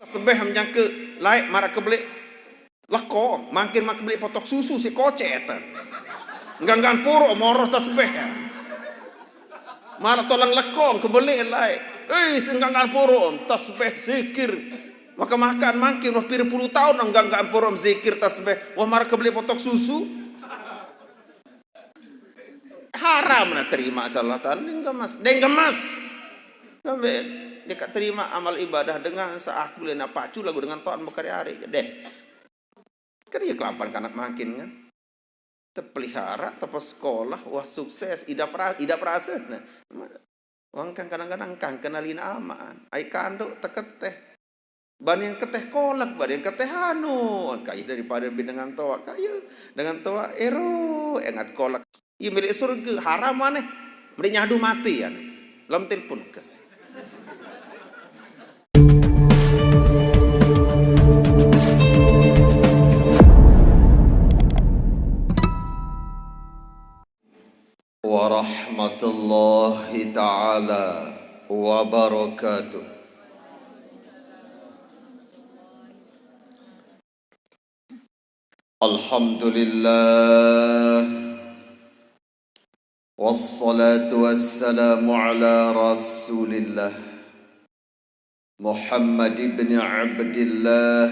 sebeh menyangka laik marak kebelik leko makin kebelik potok susu si kocetan nganggan puro moros tasbeh marak tolang leko kebelik laik senggangan puro tasbeh zikir maka makan makin wah pira puluh tahun nganggan puro zikir tasbeh wah marak kebelik potok susu haram na terima Allah Ta'ala denggemas Amin. Dia tak terima amal ibadah dengan seaku lena pacu lagu dengan Tuhan berkarya hari deh. Kan dia kelampan kanak makin kan. Terpelihara, tepas sekolah, wah sukses, ida perasa. Nah, wang kan kadang-kadang kan kenalin aman. Ai kanduk teketeh. Ban yang keteh kolak, ban yang keteh anu. Kaya daripada dengan toa kaya dengan toa ero engat kolak. Ia milik surga haram aneh. Mending nyadu mati aneh. Lam telpon ke. Warahmatullahi ta'ala wabarakatuh. Alhamdulillah wassalatu wassalamu ala rasulillah Muhammad ibn Abdillah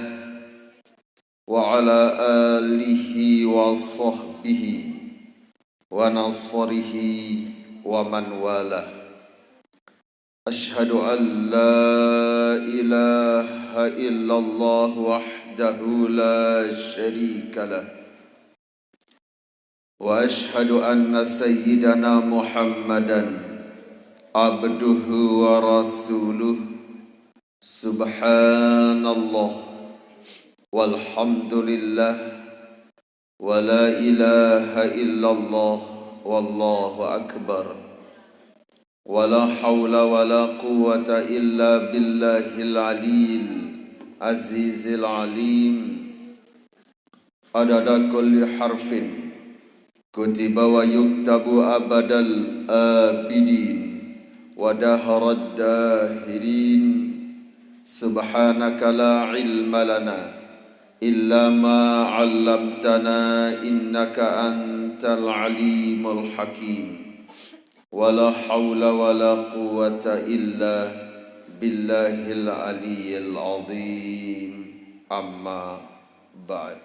wa ala alihi wa sahbihi wa nasrihi wa man wala. Ashhadu an la ilaha illallah wahdahu la syarika lah wa ashhadu anna sayyidana Muhammadan abduhu wa rasuluh. Subhanallah walhamdulillah wa la ilaha illallah wallahu akbar wa la hawla wa la quwwata illa billahil aliyil azizil alim. Adada kulli harfin kutiba wa yuktabu abadal abidin wa daharad dahirin. Subhanaka la ilma lana illa ma 'allamtana innaka antal alimul hakim. Wala haula wala quwwata illa billahil aliyyil azim. Amma ba'd.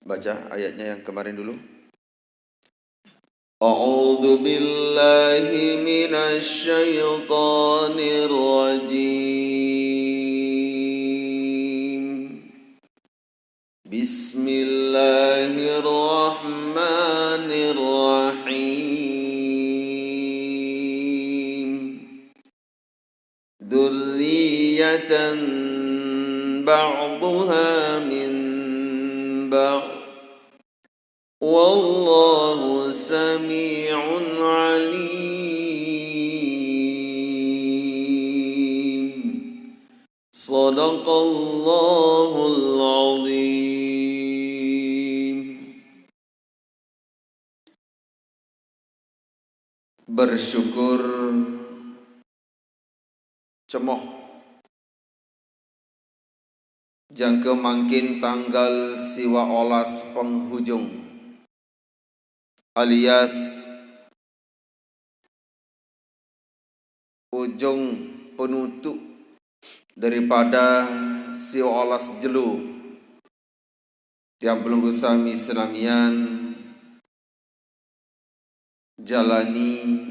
Baca ayatnya yang kemarin dulu. A'udzu billahi minasy syaithanir rajim. Bismillahirrahmanirrahim. Dzurriyyatan ba'dhuha min ba'd. Wallahu sami'un alim. Sadaqallahul azim. Bersyukur cemoh jangka mangkin tanggal siwa olas penghujung alias ujung penutup daripada si olas jelu yang belum sami senamian jalani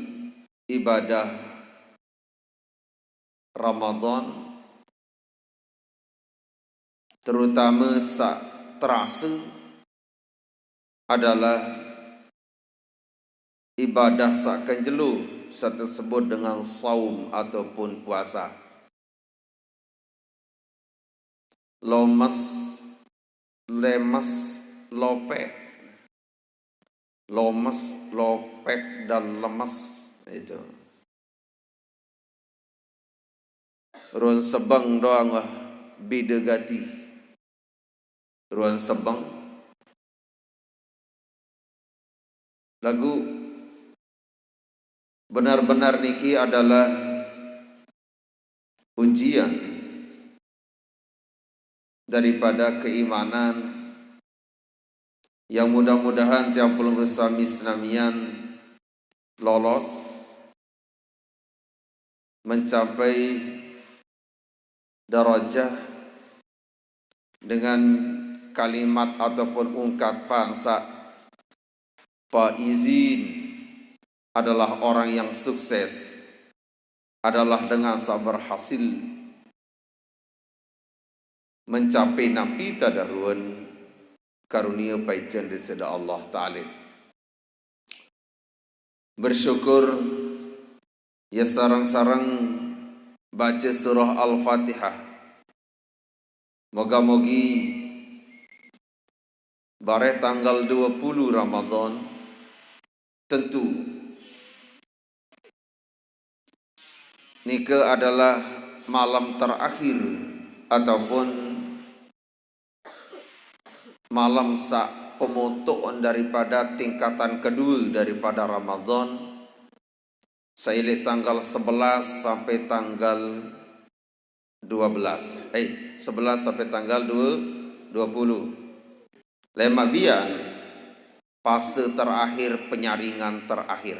ibadah Ramadan, terutama sak terasa adalah ibadah sakan jelu saya tersebut dengan saum ataupun puasa. Lemas, lopek, lomes, lopek dan lemes itu. Ruan sebang doang lah bidegati. Ruan sebang lagu benar-benar niki adalah ujian daripada keimanan yang mudah-mudahan tiang pelunggu sami senamian lolos mencapai darajah dengan kalimat ataupun ungkapan faizin adalah orang yang sukses, adalah dengan berhasil mencapai napi tadarun karunia paijan diseda Allah Ta'ala. Bersyukur ya sarang-sarang baca surah Al-Fatihah. Moga-mogi bare tanggal 20 Ramadan tentu nika adalah malam terakhir ataupun malam pemotoan daripada tingkatan kedua daripada Ramadan, sailit tanggal 11 sampai tanggal 12. 11 sampai tanggal 20. Lemak bian fase terakhir, penyaringan terakhir.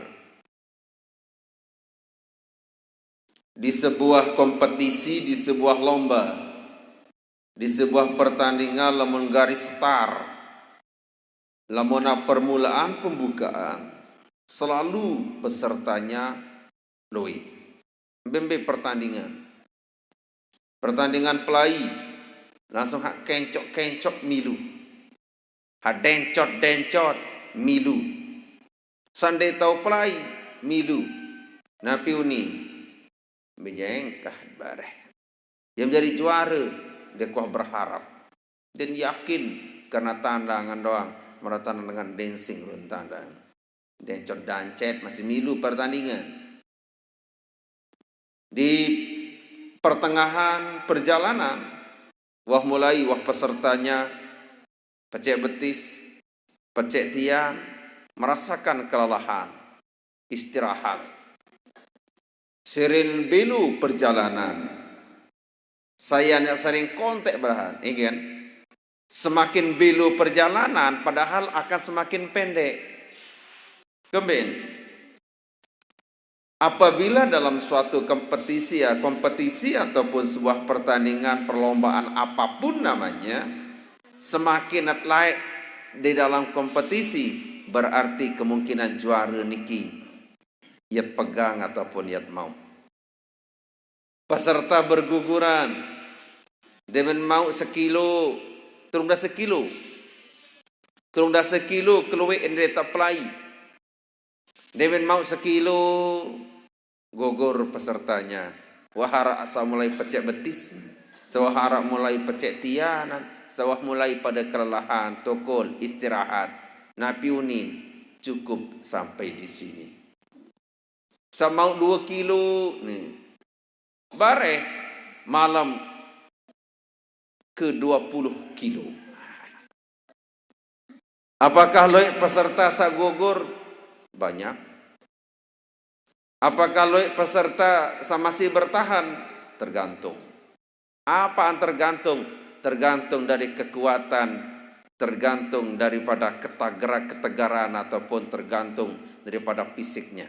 Di sebuah kompetisi, di sebuah lomba, di sebuah pertandingan lamun garis start, lamun permulaan pembukaan, selalu pesertanya loi. Bembe pertandingan pelai langsung hak kencok milu, hak dencot milu, sandai tau pelai milu, napi uni bejengkah bareh yang menjadi juara. Dia kuah berharap dan yakin karena tandangan doang, meratana dengan dancing run tandang, dencot dancet masih milu pertandingan. Di pertengahan perjalanan, wah pesertanya pecek betis, pecek tian, merasakan kelelahan, istirahat. Sirin belu perjalanan. Saya nak sering kontak berahan, kan? Semakin belu perjalanan, padahal akan semakin pendek. Kemudian, apabila dalam suatu kompetisi ataupun sebuah pertandingan, perlombaan apapun namanya, semakin atlet di dalam kompetisi, berarti kemungkinan juara niki, ia pegang ataupun ia mau. Peserta berguguran, demen mau sekilo, turun dah sekilo, keluar ende tak pelai. Demen mau sekilo, gugur pesertanya. Wahara asa mulai pecek betis, sawahara mulai pecek tianan, sawah mulai pada kelelahan, tokol, istirahat. Napi unin cukup sampai di sini. Samau 2 kilo nih. Bare malam ke 20 kilo. Apakah loik peserta sak gugur? Banyak. Apakah loik peserta masih bertahan? Tergantung. Apa yang tergantung? Tergantung dari kekuatan, tergantung daripada ketegaran ataupun tergantung daripada fisiknya.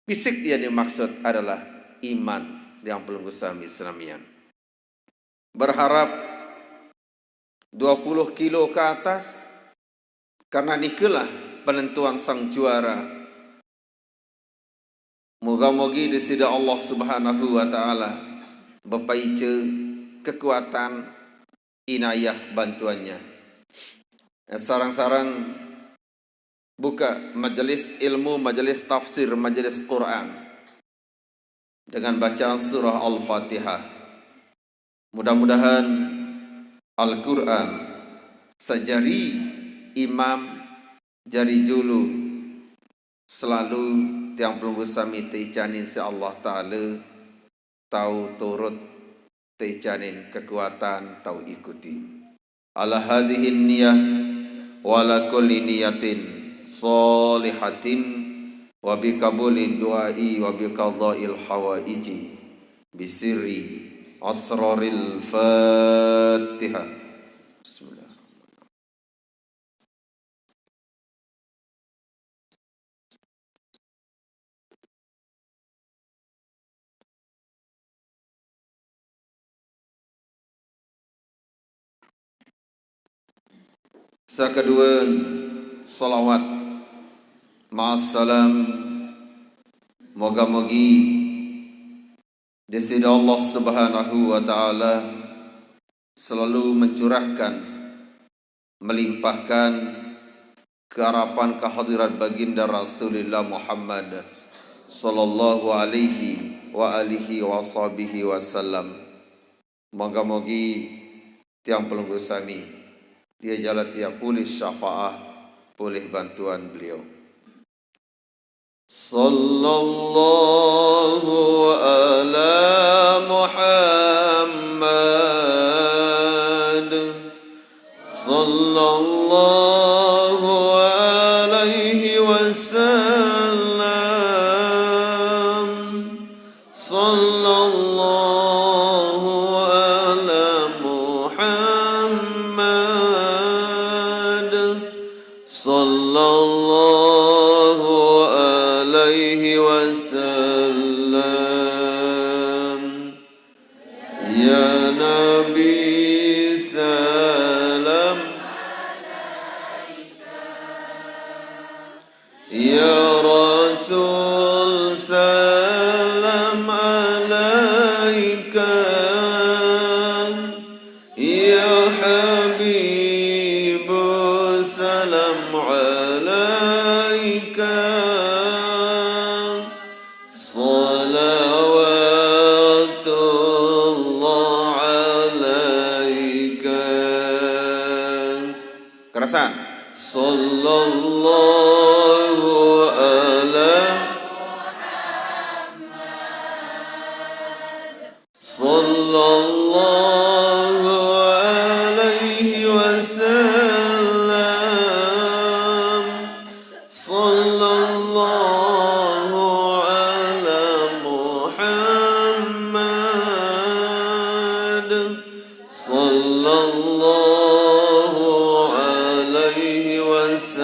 Fisik yang dimaksud adalah iman yang pelunggu sami senamian. Berharap 20 kilo ke atas, karena nikulah penentuan sang juara. Moga-moga disida Allah Subhanahu wa taala bepaice kekuatan inayah bantuannya. Sarang-sarang buka majelis ilmu, majelis tafsir, majelis Quran dengan bacaan surah Al-Fatihah. Mudah-mudahan Al-Quran sejari imam jari julu selalu tiang pelunggu sami teicanin si Allah Ta'ala tahu turut teicanin kekuatan tahu ikuti. Ala hadihin niyah wala kulli niyatin solihatin wa bi kabulin du'ai wa bi qadha'il hawaiji bisirri asraril Fatihah. Bismillah. Sakadua salawat ma'assalam moga-mogi desida Allah Subhanahu wa taala selalu mencurahkan, melimpahkan keharapan kehadirat baginda Rasulullah Muhammad sallallahu alaihi wa alihi wa sahbihi wasallam. Moga-mogi tiang pelunggu sami dia jalan tiap pulih syafaah, pulih bantuan beliau. Sallallahu ala Muhammad, sallallahu alaihi wasallam, sallallahu ala Muhammad, sallallahu alaihi wasallam. Ya Nabi salam, ya Rasul salam alaika, ya Habib salam alaika, salawatullah alaika. Kerasan. Sallallahu ala sallallahu alaihi wasallam, sallallahu ala Muhammad, sallallahu alaihi wasallam.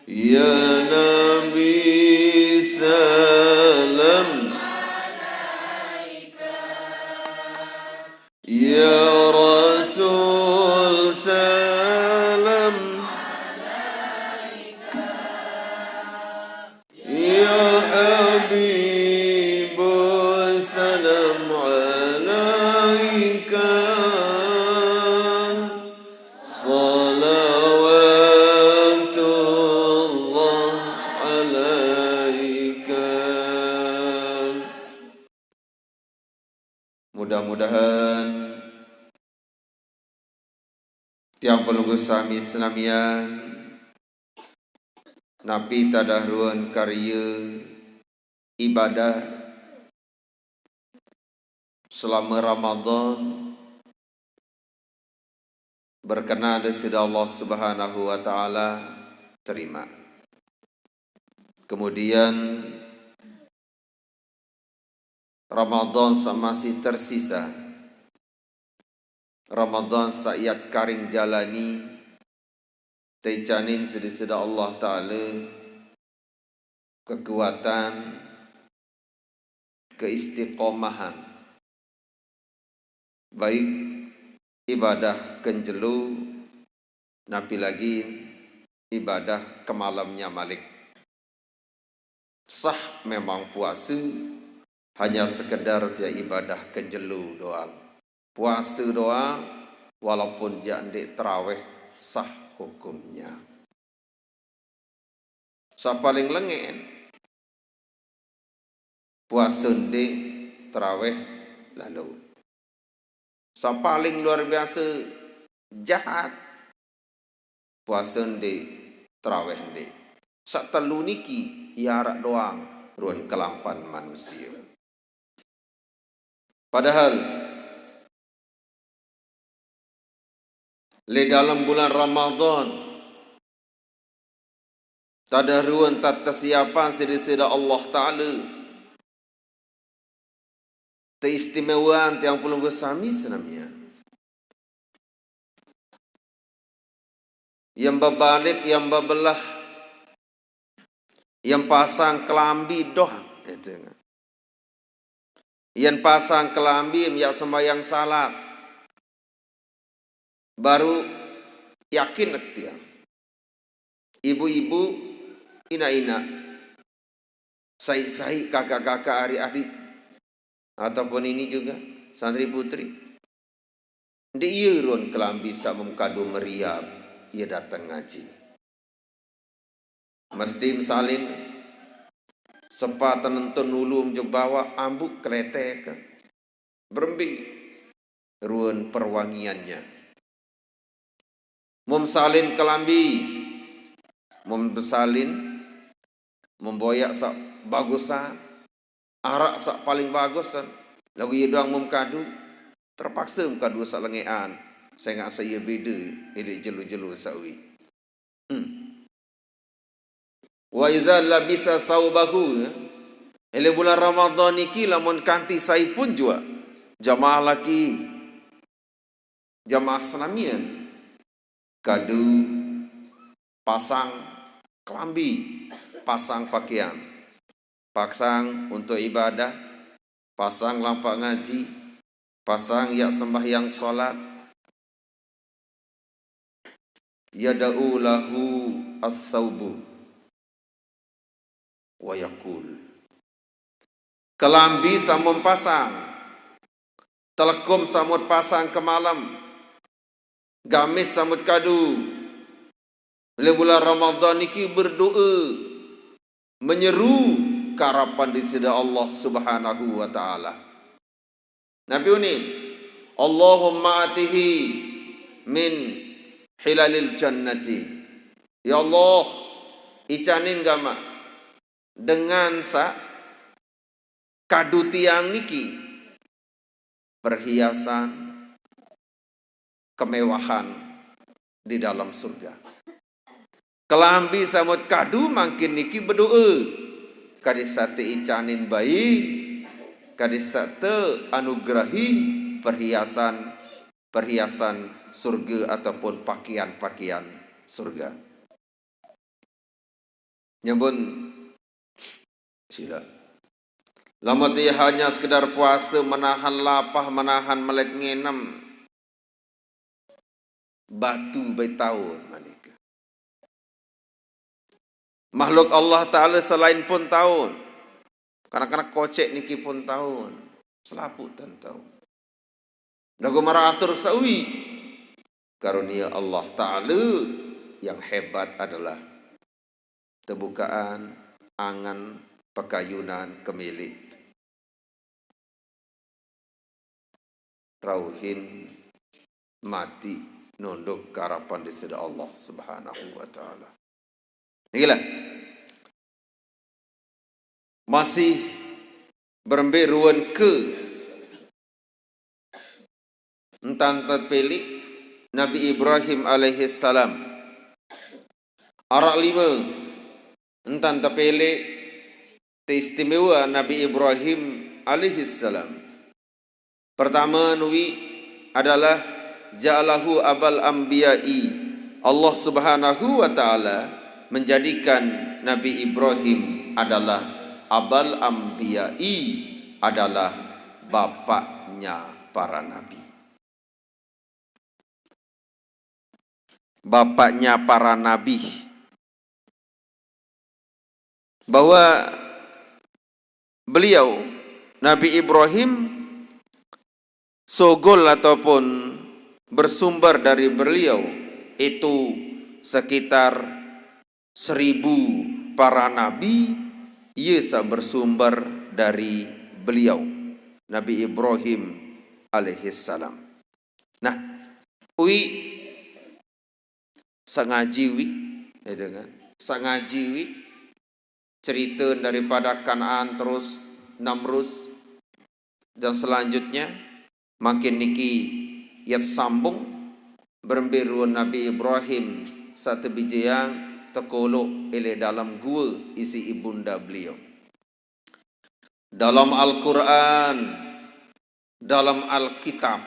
Ya Nabi salam, ya Rasul salam, ya Habib salam alaika, salawatullah alaika. Mudah-mudahan tiang pelunggu sami senamian napi tadahruan karya ibadah selama Ramadan berkenan desida Allah Subhanahu wa taala terima. Kemudian Ramadan masih tersisa. Ramadan saat karing jalani teicanin sedisida Allah Ta'ala kekuatan, keistiqomahan, baik ibadah kenjelu napi lagi ibadah kemalamnya malik. Sah memang puasa hanya sekedar dia ibadah kenjelu doang. Puasa doa walaupun jandik terawih sah hukumnya. Sa paling lengen puasa ndik terawih lalu. Sa paling luar biasa jahat puasa ndik terawih ndik. Sa telu niki iarak doang ruan kelampan manusia. Padahal le dalam bulan Ramadan tadahruan tak tersiapan sedisida Allah Ta'ala Keistimewaan tiang pulung gosami senamnya. Yang berbalik, yang berbelah, yang pasang kelambi doh, yang pasang kelambi yang sembahyang salat, baru yakin tiang. Ibu-ibu, ina-ina, sai-sai, kakak-kakak, adik-adik, ataupun ini juga santri putri, di irun kelambi samum kado meriam. Ia datang ngaji. Mesti misalin sepatan nonton nulum je bawa ambuk kletek berembi ruan perwangiannya. Memsalin kelambi, membesalin, memboyak sak bagusan, arak sak paling bagusan. Lagu ia doang memkadu, terpaksa memkadu sak lengean. Saya ingat saya beda, ini jelu-jelu sawi. Wa idza labisa thawbahu, ele bulan Ramadan niki lamun kanti sai pun jua jamaah laki, jamaah senamian kadu pasang kelambi, pasang pakaian, pasang untuk ibadah, pasang lampak ngaji, pasang yak sembahyang solat. Yada'u lahu as-thawbu wa yakul. Kelambi samun pasang, telekom samut pasang ke malam, gamis samut kadu. Bila bulan Ramadan niki berdoa, menyeru keharapan di sisi Allah Subhanahu wa taala. Nabi unin, Allahumma atihi min hilalil jannati. Ya Allah, icanin gama dengan sa kadu tiang niki perhiasan kemewahan di dalam surga. Kelambi samut kadu makin niki berdoa kadisate icanin bayi, kadisate anugrahi perhiasan surga ataupun pakaian surga. Nyambun sila. Lama dia hanya sekedar puasa, menahan lapah, menahan melek ngenam, batu bertahun manika. Makhluk Allah Ta'ala selain pun tahun, kadang-kadang kocek niki pun tahun, selaputan tahun. Dagu maratur sawi, karunia Allah Ta'ala yang hebat adalah terbukaan, angan, pekayunan, kemilit. Rauhin mati nunduk ke harapan di sisi Allah Subhanahu wa taala. Inilah masih beremberuan ke entan terpilih Nabi Ibrahim alaihi salam. Arak 5 entan terpilih istimewa Nabi Ibrahim alaihi salam. Pertama nui adalah ja'alahu abal anbiya'i. Allah Subhanahu wa taala menjadikan Nabi Ibrahim adalah abal anbiya'i, adalah bapaknya para nabi. Bapaknya para nabi. Bahwa beliau Nabi Ibrahim sogol ataupun bersumber dari beliau itu sekitar 1000 para nabi. Ia bersumber dari beliau Nabi Ibrahim alaihissalam. Nah, ui sangajiwi dengan sangajiwi cerita daripada Kanaan terus Namrus dan selanjutnya makin niki ya sambung berembiru Nabi Ibrahim satu biji yang terkolok oleh dalam gua isi ibunda beliau. Dalam Al-Quran dalam Alkitab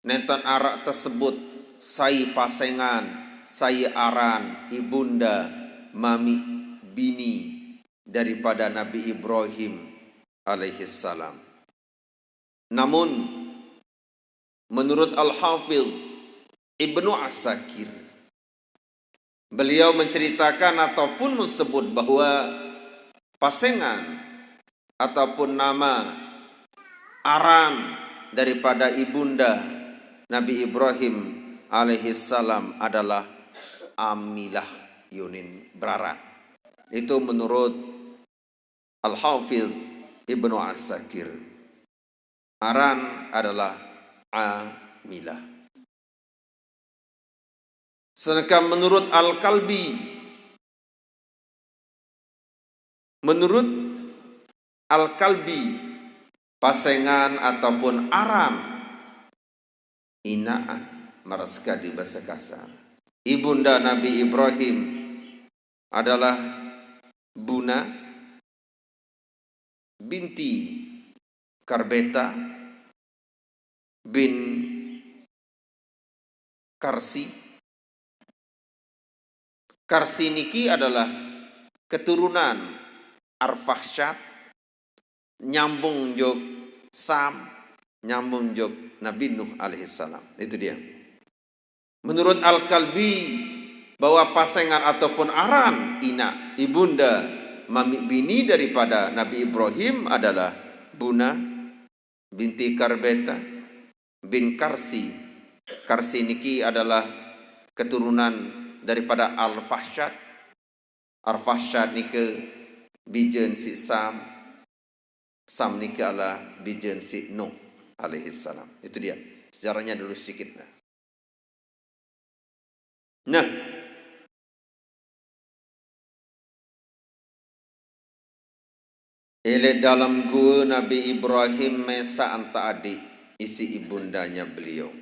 nenten arak tersebut sai pasengan, sai aran ibunda mami bini daripada Nabi Ibrahim alaihissalam. Namun menurut Al-Hafidh Ibnu Asakir, beliau menceritakan ataupun menyebut bahwa pasengan ataupun nama aran daripada ibunda Nabi Ibrahim alaihissalam adalah Amilah Yunin Brarat. Itu menurut Al-Hafidh Ibnu Asakir. Aran adalah Amilah. Sedangkan menurut Al-Kalbi, pasengan ataupun aran inaan maraska di bahasa kasar. Ibunda Nabi Ibrahim adalah Buna binti Karbeta bin Karsi. Karsi niki adalah keturunan Arfakhsyad, nyambung jog Sam, nyambung jog Nabi Nuh alaihissalam. Itu dia. Menurut Al-Kalbi, bahwa pasengan ataupun aran ina ibunda mami bini daripada Nabi Ibrahim adalah Buna binti Karbeta bin Karsi. Karsi niki adalah keturunan daripada Arfakhsyad. Arfakhsyad nike bijen si Sam. Sam nike adalah bijen si Nuh alaihissalam. Itu dia. Sejarahnya dulu sedikit. Nah, dalam gua Nabi Ibrahim mesa anta adik isi ibundanya beliau.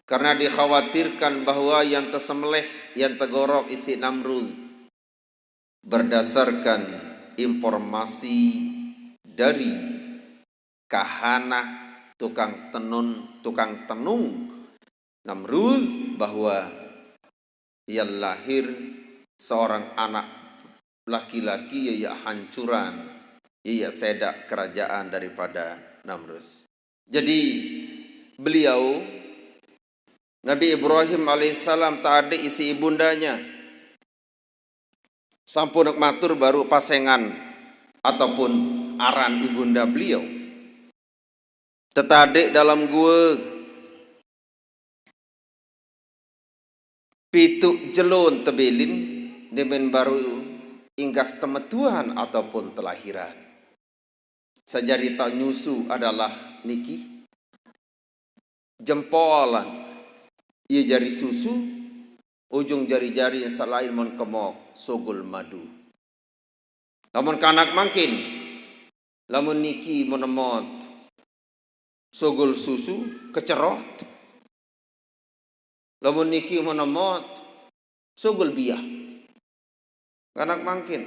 Karena dikhawatirkan bahwa yang tersembelih, yang tegorok isi Namrud. Berdasarkan informasi dari kahana tukang tenung Namrud, bahwa ia lahir seorang anak laki-laki ya hancuran, ya sedak kerajaan daripada Namrud. Jadi beliau Nabi Ibrahim alaihissalam tak ada isi ibundanya. Sampun matur baru pasengan ataupun aran ibunda beliau. Tetadik dalam gua pituk jelon tebelin demen baru inggas temetuan ataupun telahiran. Sejarita nyusu adalah niki jempolan. Ia jari susu, ujung jari-jari yang selain menkemok sogul madu. Lamun kanak makin, lamun niki menemot sogul susu kecerot. Lamun niki menemot sogul biah. Kanak makin.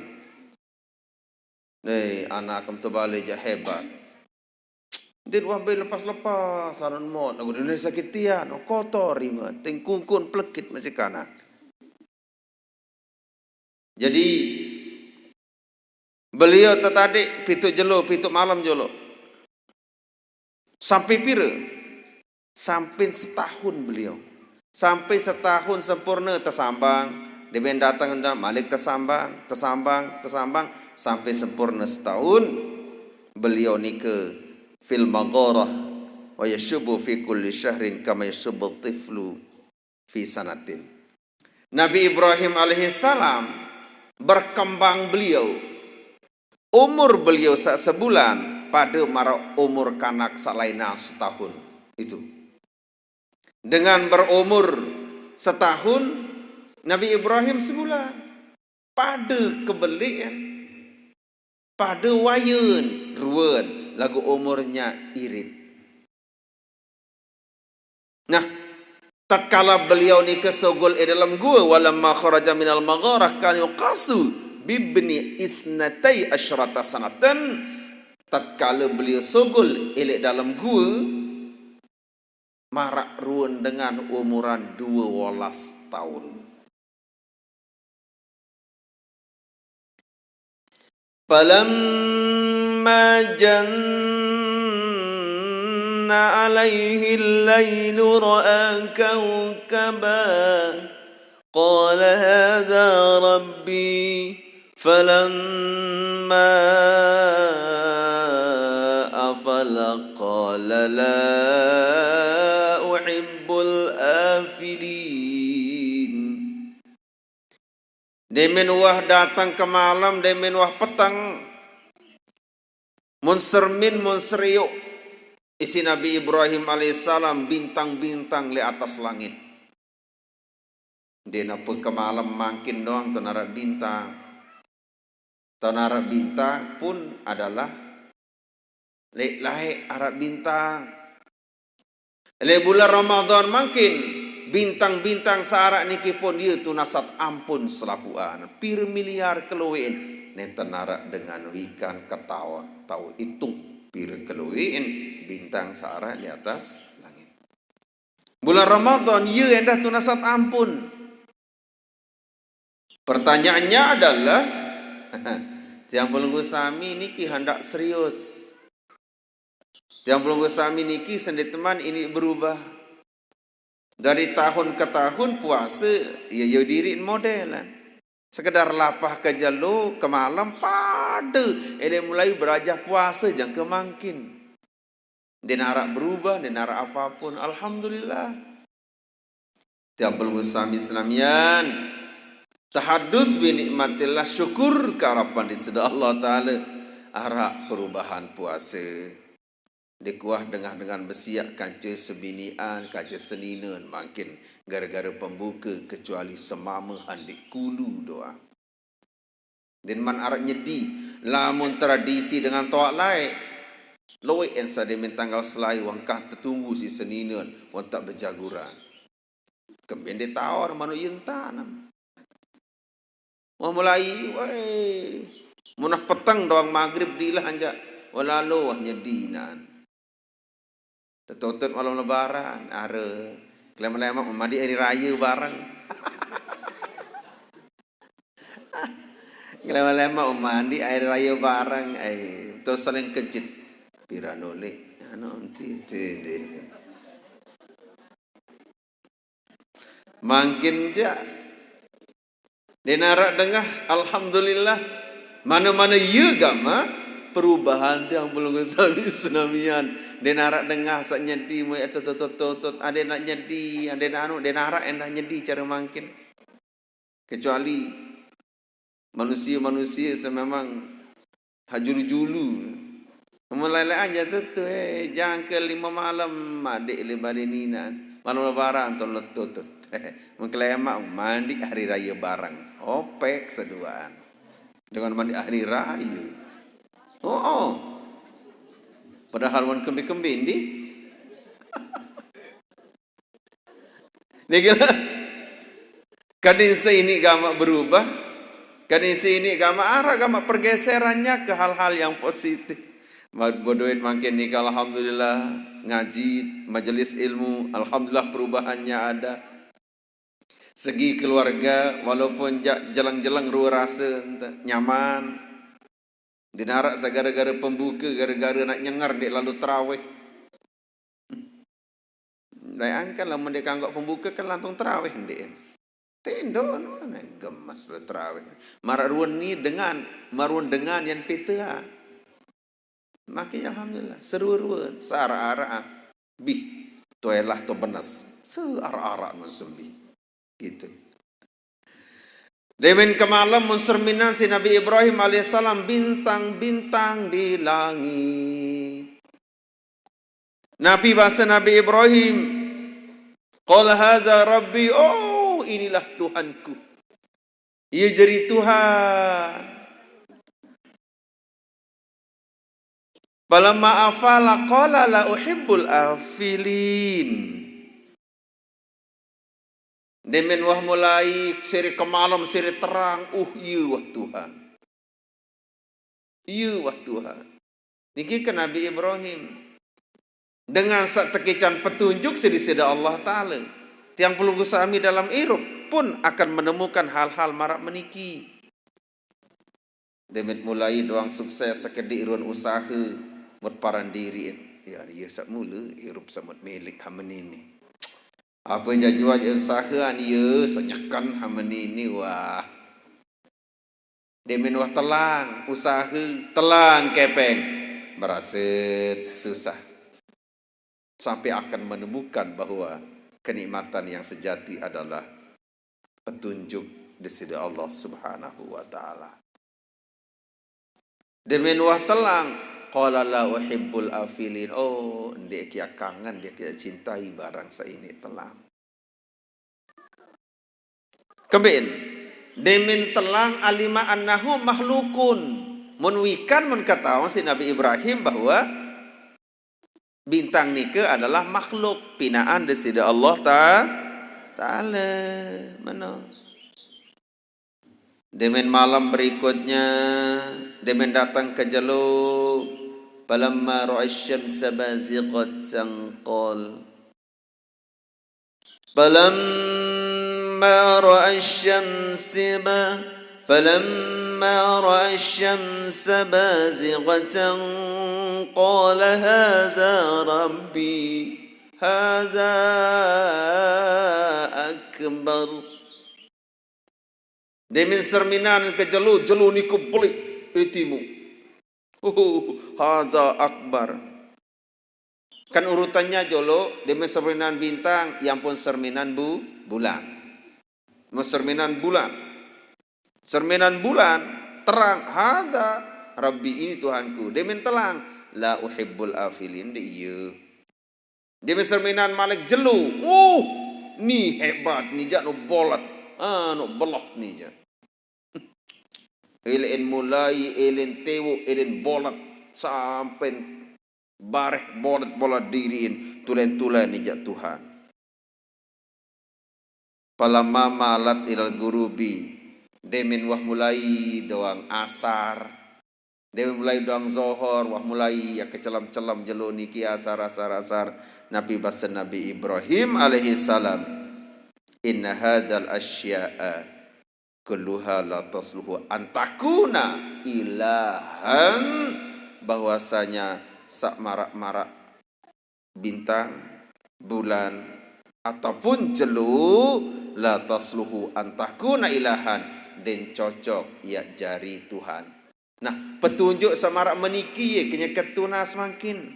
Nih anak kem tebale ja hebat. Din wahbe lepas-lepas saran mod aku dene sakit tian kotor rima tengkungkun plekit masih kanak. Jadi beliau tetadik pitu jelo pitu malam jolo. Sampai pira? Sampai setahun beliau. Sampai setahun sempurna tersambang, deben datang Malik tersambang sampai sempurna setahun beliau nikah fil magharah wa yashubu fi kulli syahrin kama yashubu tiflu fi sanatin. Nabi Ibrahim alaihissalam berkembang beliau, umur beliau sebulan pada mara umur kanak salaina setahun itu. Dengan berumur setahun Nabi Ibrahim sebulan pada kebelian pada wayun ruwen lagu umurnya irit. Nah, tatkala beliau ni kesogol dalam gua walamma kharaja minal magharah kan yuqasu bibni ithnatai asyrata sanatan, tatkala beliau sogol elek dalam gua, marak ruan dengan umuran 12 tahun. Falamma janna alaihi al-lailu ra'a kawkaban qala hadha rabbi falamma afala qala la uhibbul afilin. Demen wah datang ke malam, demen wah petang, mun sermin mun seriuk isi Nabi Ibrahim alaihissalam bintang-bintang di atas langit. Dia napa ke malam makin doang tanara bintang. Tanara bintang pun adalah lek arah bintang. Le bulan Ramadan makin bintang-bintang sarak niki pun dia tunasat ampun selapuan. Pir miliar keluwen nenten narak dengan wikan ketawa tahu hitung pir keluwen bintang sarak di atas langit. Bulan Ramadan ye endah tunasat ampun. Pertanyaannya adalah tiang pelunggu sami niki hendak serius. Tiang pelunggu sami niki sendiri teman ini berubah. Dari tahun ke tahun puasa, ya diri modelan. Sekedar lapah ke jalo, ke malam pada. Dia mulai berajah puasa jangan kemangkin. Dia narak berubah, dia narak apapun. Alhamdulillah. Tiap pelunggu sami Islamian. Tahadduth binikmatillah, syukur keharapan di sedah Allah Ta'ala. Arak perubahan puasa. Dikuah dengan bersiap kaca sebinian, kaca seninan makin gara-gara pembuka kecuali semama handik kulu doa. Dan man arak nyedi, lamun tradisi dengan toak lain. Loi en sademen tanggal selai wangkah tertunggu si seninan, wang tak berjaguran. Kembien dia tawar manu yen tanam. Wah mulai, weh. Munah petang doang maghrib dilah anjak. Walalu wah nyedinan. Tertutup malam lebaran, ada kelema-lema mandi hari raya bareng. Kelema-lema mandi hari raya bareng, terus saling kejut. Piranole, nanti tende. Makin je. Denarak dengah, alhamdulillah. Mana-mana ye gama. Perubahan yang belum kesal Islamian. Dia narak dengar sak nyedi mu tot ada nak nyedi, ada nak anu, dia narak endah nyedi cara mangkin. Kecuali manusia sememang hajulu-julu. Mulai-mulai aja tu jangan ke 5 malam adik lebarininan. Malam lebaran tot. Mengklema mandi hari raya bareng. Opek seduaan. Dengan mandi hari raya. Oh. Padahal wan kembi-kembi ni. Nigila. Kadinsa ini gama berubah. Kadinsa ini gama arah gama pergeserannya ke hal-hal yang positif. Bodoit makin ni alhamdulillah ngaji majelis ilmu, alhamdulillah perubahannya ada. Segi keluarga walaupun jelang-jelang ruah rasa nyaman. Dinarak segara-gara pembuka, gara-gara nak nyengar dek lalu terawih. Bayangkan lah mereka anggap pembuka kan langsung terawih dek. Tendo gemas lalu terawih. Maruan ni dengan yang pita. Makanya alhamdulillah seru-ruan, seara-araan. Bih, toelah to benas, seara-araan mensembi. Gitu. Demen ke malam menserminan si Nabi Ibrahim alaihissalam bintang-bintang di langit. Nabi bahasa Nabi Ibrahim, qala hadza rabbi, oh inilah Tuhanku. Ia jadi Tuhan. Falamma afala qala la uhibbul afilin. Demen wah mulai seri ke malam seri terang, iya wah Tuhan. Iya wah Tuhan. Niki ke Nabi Ibrahim. Dengan sak tekican petunjuk sedisida Allah Ta'ala. Tiang pelunggu sami dalam irup pun akan menemukan hal-hal marak meniki. Demit mulai doang sukses sekedi irun usaha berparan diri. Ya, dia sak mula irup samut milik hamenini. Apa jajuan usaha dia senyakan hamenini wah. Demin wah telang usaha telang kepeng merasa susah. Sampai akan menemukan bahwa kenikmatan yang sejati adalah petunjuk dari Allah Subhanahu wa taala. Demen wah telang qala la uhibbul afilin. Oh, dia kia kangen, dia kia cintai barang saini telang. Kemudian demen telang alima annahu makhlukun. Menwikan menkatakan si Nabi Ibrahim bahwa bintang nike adalah makhluk pinaan dari Allah Ta'ala. Mana? Demen malam berikutnya, demen datang ke jalur. Falamma ra'asyamsa bazighatan qal. Falamma رأى الشمس بازغة قال هذا ربي هذا أكبر. Demin serminan ke jelu niku pelik itimu. Hadza akbar. Kan urutannya jolo demin serminan bintang yang pun serminan bulan. Serminan bulan. Cerminan bulan terang hadza Rabbi ini Tuhanku. Demen telang la uhibbul afilin dia. Demen cerminan malik jelu. Ni hebat ni jak no bolat. No belah ni jak. Elin mulai elin tewo elin bolat sampai bareh bolat diriin tulen ni jak Tuhan. Palamma malat ilal gurubi. Demin wah mulai doang asar. Demin mulai doang zohor. Wah mulai ya kecelam-celam jelo niki asar. Nabi bahasa Nabi Ibrahim alaihi salam. Inna hadal asya'a kulluha la tasluhu antakuna ilahan. Bahwasanya sak marak-marak bintang, bulan ataupun jelu la tasluhu antakuna ilahan. Dan cocok ya jari Tuhan. Nah, petunjuk samarak meniki ya kena ketunas makin.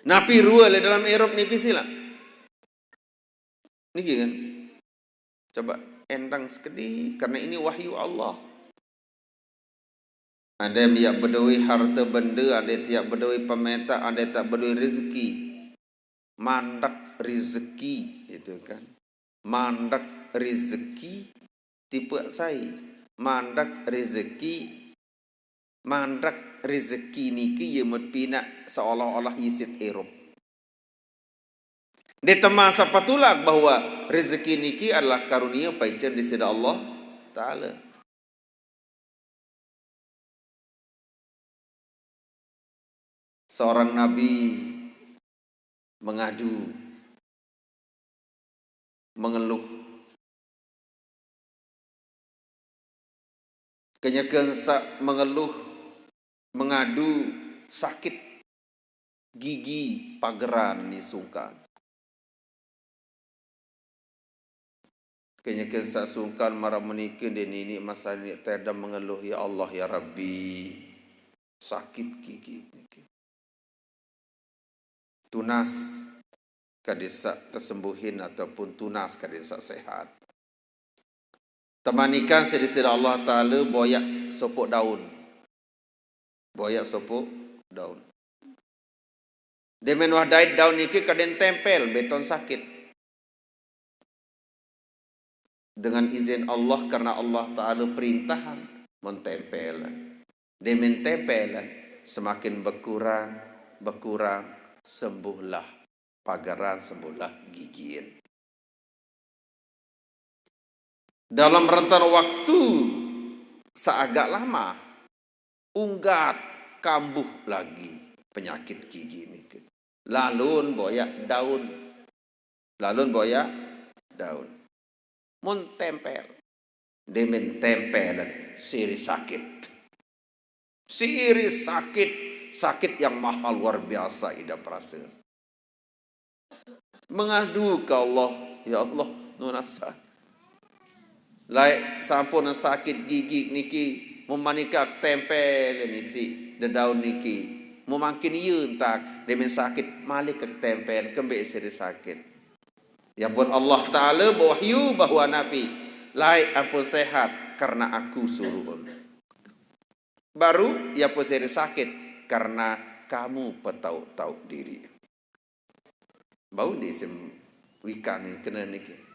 Napi rua le dalam Eropa niki sila. Niki kan. Coba endang sekedi karena ini wahyu Allah. Ada yang biak berdui harta benda, ada tiap berdui pemeta, ada tak berdui rezeki. Mandak rezeki itu kan. Mandak rezeki tipe saya mandak rezeki niki ye mepina seolah-olah yisit Eropa. Di teman sapatulak bahwa rezeki niki adalah karunia paicen di sisi Allah Ta'ala. Seorang Nabi mengadu, mengeluh. Kenyakan mengeluh, mengadu sakit gigi pageran ni sungkan. Kenyakan sungkan marah menikin dan ini masa ini tidak mengeluh ya Allah ya Rabbi sakit gigi. Tunas kadesa tersembuhin ataupun tunas kadesa sehat. Temanikan sedisir Allah Ta'ala boyak sopok daun. Boyak sopok daun. Demen wah dait daun ini kaden tempel beton sakit. Dengan izin Allah karena Allah Ta'ala perintahan mentempelan. Demen tempelan semakin berkurang sembuhlah pagaran sembuhlah gigiin. Dalam rentan waktu seagak lama unggat kambuh lagi penyakit gigi ni. Lalun boyak daun. Lalun boyak daun. Mun tempel. Demen tempelan siri sakit. Siri sakit. Sakit yang mahal luar biasa ida perasa. Mengadu ke Allah. Ya Allah, nunasa. Lai sampun sakit gigi niki memanika tempel ni si daun niki. Memakin yeun tak demen sakit malik ke tempel kembe siri sakit. Ya pun Allah Taala berwahyu bahwa Nabi lai ampun sehat karena aku suruh. Baru ya pun siri sakit karena kamu petau-tau diri. Bau ni sem wika ni kena niki.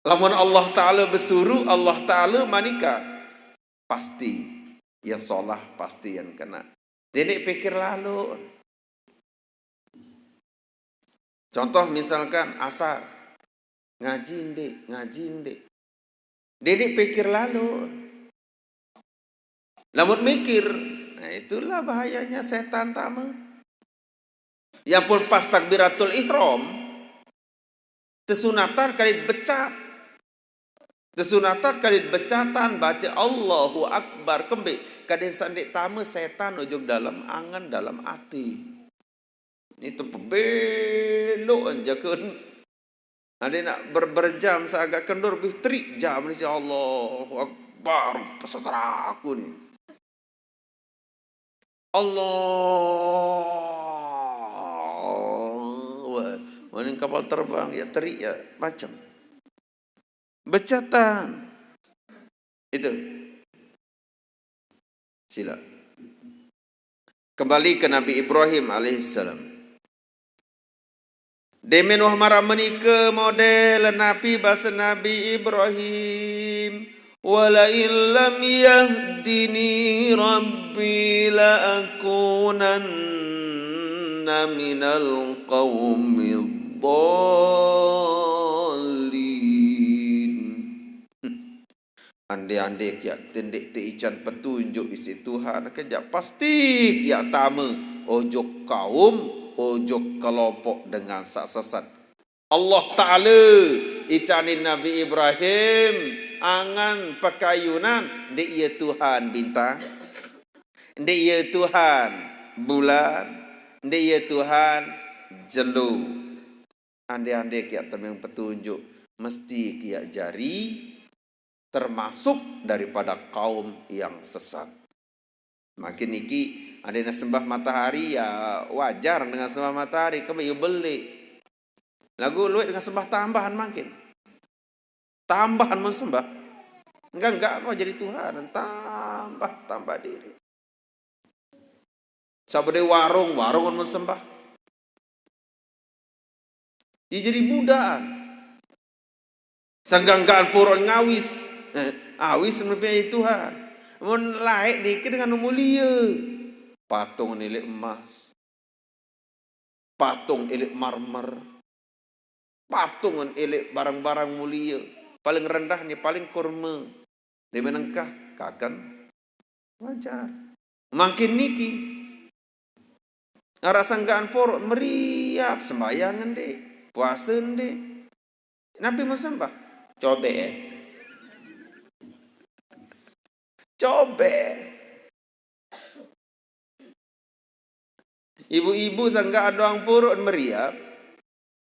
Lamun Allah Ta'ala bersuruh, Allah Ta'ala manika. Pasti yang solah, pasti yang kena. Jadi pikir lalu. Contoh misalkan asar. Ngaji ndek. Jadi pikir lalu. Lamun mikir. Nah itulah bahayanya setan tamu. Yang pun pas takbiratul ihram. Tesunatan kali becat. Tesunatan kali becatan baca Allahu Akbar kembe kadang sandik tama setan ujung dalam angan dalam hati. Itu pebelok anjakan. Ada nak berjam seagak kendur lebih 3 jam ni Allahu Akbar pesasara aku ni. Allah. Mana kapal terbang ya terik ya macam. Becatan. Itu. Sila. Kembali ke Nabi Ibrahim alaihissalam. Demen wah marah menika model Nabi bahasa Nabi Ibrahim. Wala illam yahdini rabbi la akunanna minal qawmid dhalin. Ande-ande kiak tendek te ican petunjuk isi Tuhan kejap pasti kiak tama ojok kaum ojok kelompok dengan sesat. Allah Ta'ala icanin Nabi Ibrahim angan pakayunan de ia Tuhan bintang, de ia Tuhan bulan, de ia Tuhan jelu. Ande-ande kiak temeng petunjuk mesti kiak jari termasuk daripada kaum yang sesat. Makin niki ada yang sembah matahari ya wajar dengan sembah matahari kami beli. Lagu luit dengan sembah tambahan makin. Tambahan mensembah. Enggak mau jadi Tuhan, tambah diri. Sabade warung mensembah. Ia jadi budak. Sangganggaan puron ngawis. Awis menepi Tuhan. Mun laik dikit dengan mulia. Patung ilik emas. Patung ilik marmer. Patung ilik barang-barang mulia. Paling rendah ni paling kurma. Di manakah kakan wajar. Makin niki arah sanggaan porot meriap sembayangan dek. Puasa dek. Nabi Muhammad coba ibu-ibu sangga adoang purut meriap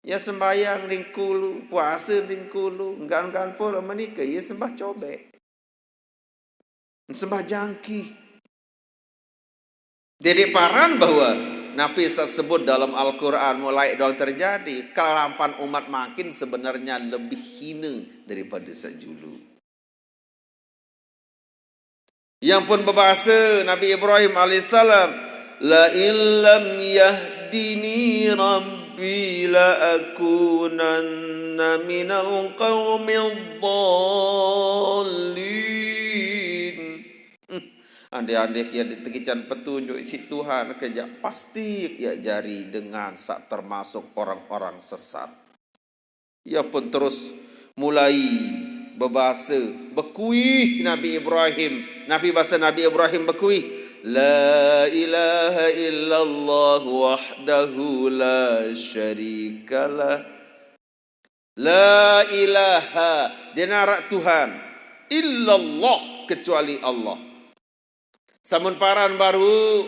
ya sembayang ring kulu puasa ring kulu enggan purut menikah ya sembah cobek sembah jangki. Jadi paran bahwa Nabi sebut dalam Al-Quran mulai doang terjadi kelampan umat makin sebenarnya lebih hina daripada sejulu. Yang pun berbahasa Nabi Ibrahim alaihissalam, la illam yahdini rabbi la akunanna minal qawmid dhalin. Andai-andai yang ditegican petunjuk si Tuhan kejap pasti ia jari dengan sak termasuk orang-orang sesat. Ia pun terus mulai berbahasa berkuih Nabi Ibrahim. Nabi bahasa Nabi Ibrahim berkuih. La ilaha illallah wahdahu la syarikalah. La ilaha, dia narak Tuhan, illallah, kecuali Allah. Samun paran baru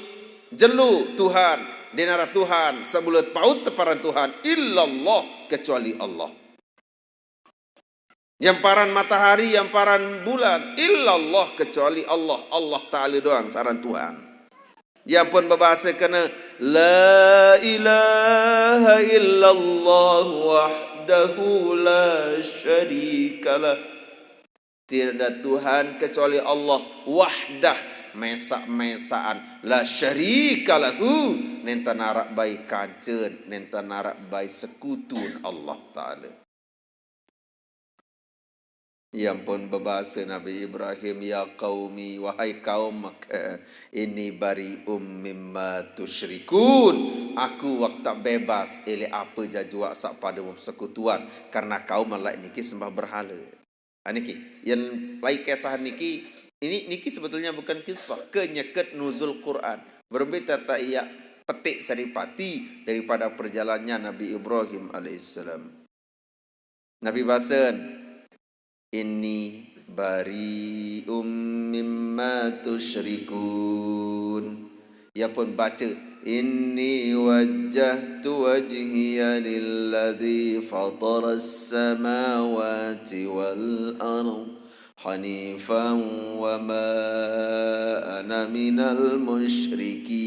jelu Tuhan, dia narak Tuhan, sebulat paut teparan Tuhan, illallah, kecuali Allah. Yang paran matahari, yang paran bulan, illallah, kecuali Allah. Allah Ta'ala doang saran Tuhan. Yang pun berbahasa kena la ilaha illallah wahdahu la syarikalah. Tiada Tuhan kecuali Allah, wahdah, mesak-mesaan, la syarikalahu, nenta narak bai kancen, nenta narak bai sekutun Allah Ta'ala. Yang pun berbahasa Nabi Ibrahim, ya qaumi, wahai kaum, ini bari'um mimma tusyrikun. Aku waktu bebas ele apa jajua sak pada persekutuan, karena kaum malak niki sembah berhala. Niki yang lain kisah niki, ini niki sebetulnya bukan kisah, kenyeket nuzul Quran. Berbeda tak ia petik saripati daripada perjalanannya Nabi Ibrahim alaihissalam. Nabi bahasan, inni bari'um mimma tusyrikun. Ya pun baca, inni wajjahtu wajhiya lilladzi fataras samawati wal ardh hanifan wa ma ana minal musyrikin.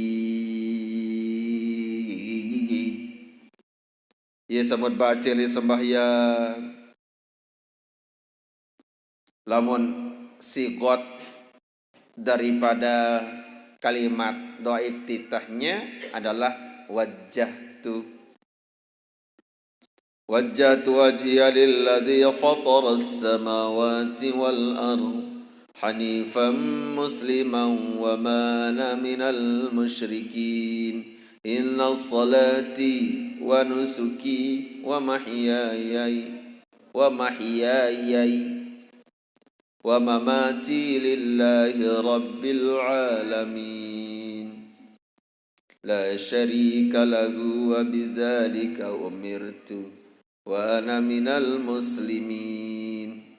Ya samud baca li sembahyang, lamun sigot daripada kalimat doa iftitahnya adalah wajjahtu wajhiya lilladzi fataras samawati wal ardh hanifan musliman wa ma ana minal musyrikin. Inna salati wa nusuki wa mahyaya wa mamati lillahi rabbil alamin la syarika lahu wa bidzalika umirtu wa ana minal muslimin.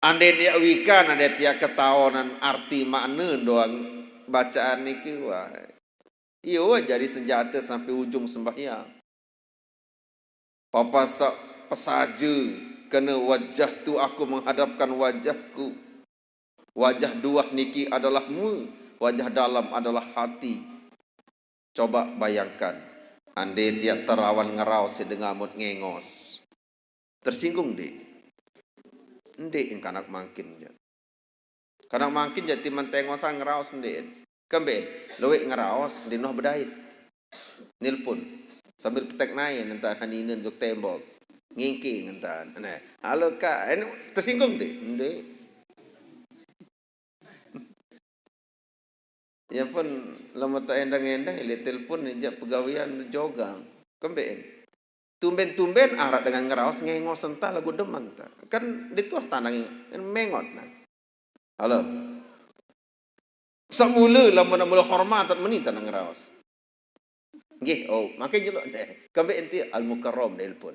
Ande dia wikan ade tiap ketahuan arti makna doang bacaan niki wah. Iyo jadi senjata sampai ujung sembahyang. Papa sak pesaja kena wajah tu aku menghadapkan wajahku. Wajah dua niki adalah mu, wajah dalam adalah hati. Coba bayangkan, ande tiap terawan ngerau sedengamut ngengos. Tersinggung dek? Ndek yang kanak mangkin je. Kanak mangkin jadi mentengosan ngerau sendiri. Kemben, lewek ngeraos di noh bedait. Nilpun sambil petek naik entar haninen jok tembok. Ngingking entar. Nah, halo Kak, ini tersinggung deh. Ndek. Ya pun lama tak endang-endang ele telepon njak pegawaian jogang. Kemben. Tumben-tumben arak dengan ngeraos ngengos entah lagu demang ta. Kan dituah tanang mengot nah. Halo. Samula lama mula hormat tak menita nang ngeraos. Nggih, oh, makin jelok deh. Kambe enti al-mukarram nelpon.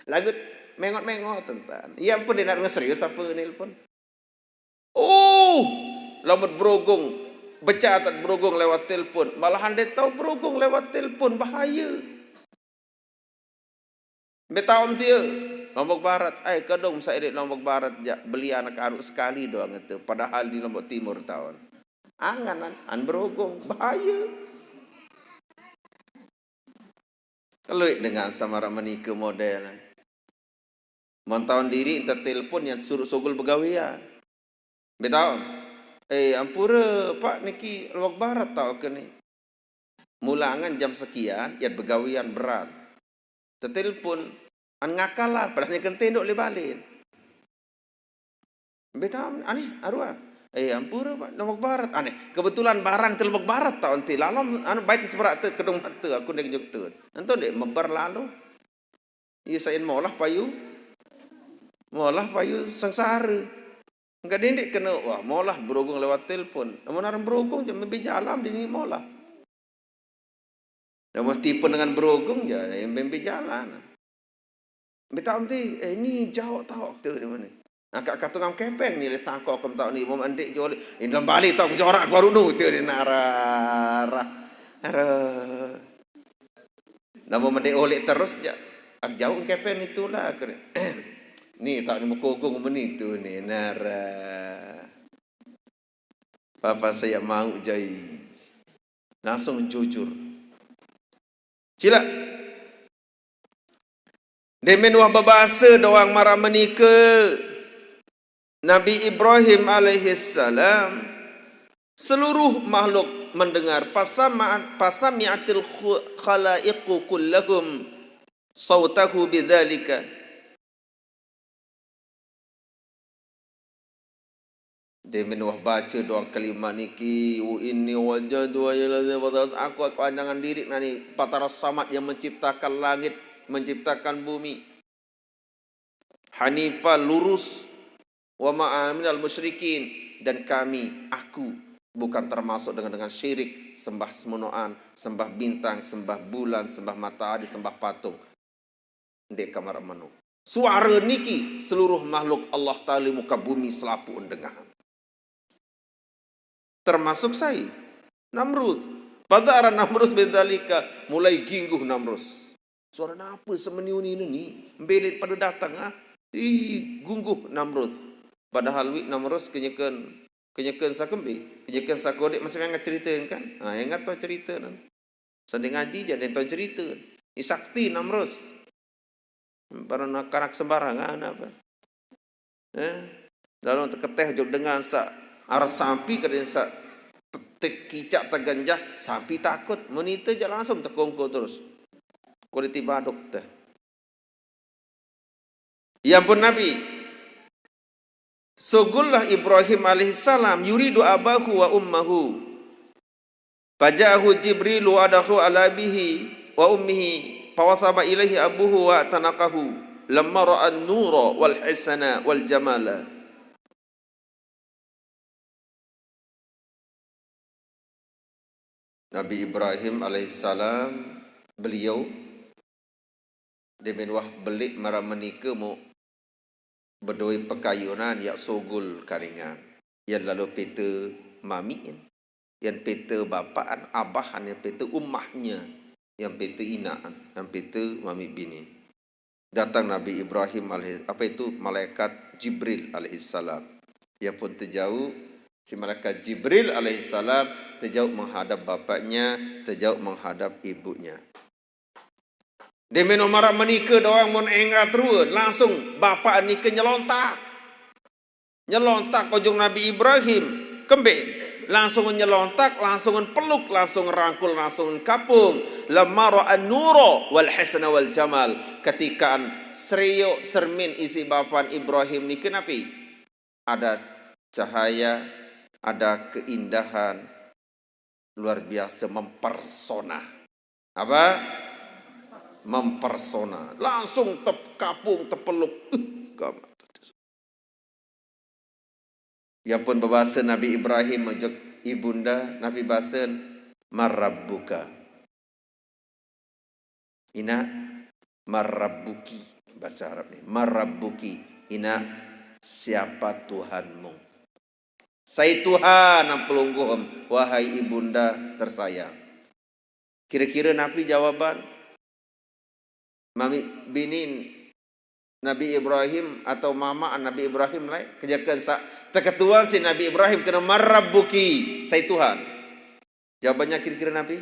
Lagu mengot-mengot tentang. Ya pun dia nak ngeserius apa nelpon. Oh, lambat berogong, becatat berogong lewat telpon. Malahan dia tahu berogong lewat telpon bahaya. Betaum dia Lombok Barat, kadang saya di Lombok Barat beli anak anak sekali doang itu. Padahal di Lombok Timur tahun. Anganan, berogong, bahaya. Kalau dengan samara menikah model. Mentahun diri kita telepon yang suruh sogol begawian. Betaum, ampura Pak Niki Lombok Barat tahu ke ni. Mulangan jam sekian, ya begawian berat. Telepon. Ngakalah padahal kan tendok le balin. Betam aneh aruan. Ampura Pak Lombok Barat aneh. Kebetulan barang Lombok Barat tau enti lalu baik seberat te kedung mata aku nek juk teun. Ento dek mebar lalu. Ieu sain molah payu. Molah payu sengsara. Enggak dindik kena, wah molah berogong lewat telefon. Namun orang berogong je membi jalan di ni molah. Namun tipu dengan berogong je yang membi jalan. Beta nanti ni jauh tahu tu di mana. Akak kata ngam kepeng ni le sangko kem tahu ni mom andik jual. Ini dalam Bali tahu jorak baru nu tu di nara. Namun mendik oleh terus je. Ak jauh kepeng itulah. Ni tak ni mukogong meni tu ni nara. Papa saya mau jai. Langsung jujur. Sila. Demen wah babasa doang marah menika. Nabi Ibrahim alaihissalam seluruh makhluk mendengar pasami'atil khalaiqu kullahum sautahu bidzalika. Demen wah baca doang kalimat niki wa inni wajadu ayalaza aku pandangan diri nani patara samad yang menciptakan langit, menciptakan bumi. Hanifah lurus wa ma'aminal musyrikin, dan kami, aku bukan termasuk dengan syirik, sembah semonoan, sembah bintang, sembah bulan, sembah matahari, sembah patung. Ndek kamar manu. Suara niki seluruh makhluk Allah Ta'ala muka bumi selapu dengar. Termasuk saya, Namrud. Pada arah Namrud bidalika, mulai gingguh Namrud. Suara apa semeniun ini? Belit pada datang gungguh Namrud. Padahal wik Namrud kenyakan sakembe, kenyakan sakodik masih ingat cerita kan? Ingat tu cerita kan? Sedang ngaji je nonton cerita. Ni sakti Namrud. Para karak sembarangan apa? Dalam terketeh jog dengan sak arah sampi kadang sak tekicak terganjah sampi takut monita je langsung terkongko terus. Kualiti badok teh. Yang pun Nabi Sugullah Ibrahim alaihissalam yuridu abahu wa ummahu. Faja'ahu Jibril wa adahu ala bihi wa ummihi. Fawathaba ilaihi abuhu wa tanaqahu. Lamma ra'an nura wal hisana wal jamala. Nabi Ibrahim alaihissalam beliau demen wah belik mara menika mu berdoi pekayunan yak sogul karingan. Yang lalu peta mamiin. Yang peta bapaan, abahan, yang peta ummahnya. Yang peta inaan, yang peta mami bini. Datang Nabi Ibrahim malaikat Jibril alaihissalam. Yang pun terjauh, si malaikat Jibril alaihissalam terjauh menghadap bapaknya, terjauh menghadap ibunya. Dia minum marak menikah doang mun engat terus langsung bapa nikah nyelontak ujung Nabi Ibrahim kembali langsung nyelontak, langsung peluk, langsung rangkul, langsung kapung. Lamma ra'an nuro wal hisna wal jamal. Ketika seriuk sermin isi bapaan Ibrahim ni kenapa? Ada cahaya, ada keindahan luar biasa, mempersona. Apa? Mempersona. Langsung kapung, terpeluk. Yang pun berbahasa Nabi Ibrahim majak ibunda Nabi bahasa marabbuka. Ina marabbuki bahasa Arab ni. Marabbuki. Ina siapa Tuhanmu? Saya Tuhan yang pelungguham, wahai ibunda tersayang. Kira-kira Nabi jawaban mami binin Nabi Ibrahim atau mama Nabi Ibrahim lain kejakan terketuan si Nabi Ibrahim kena marabbuki, saya Tuhan. Jawabannya kira-kira Nabi,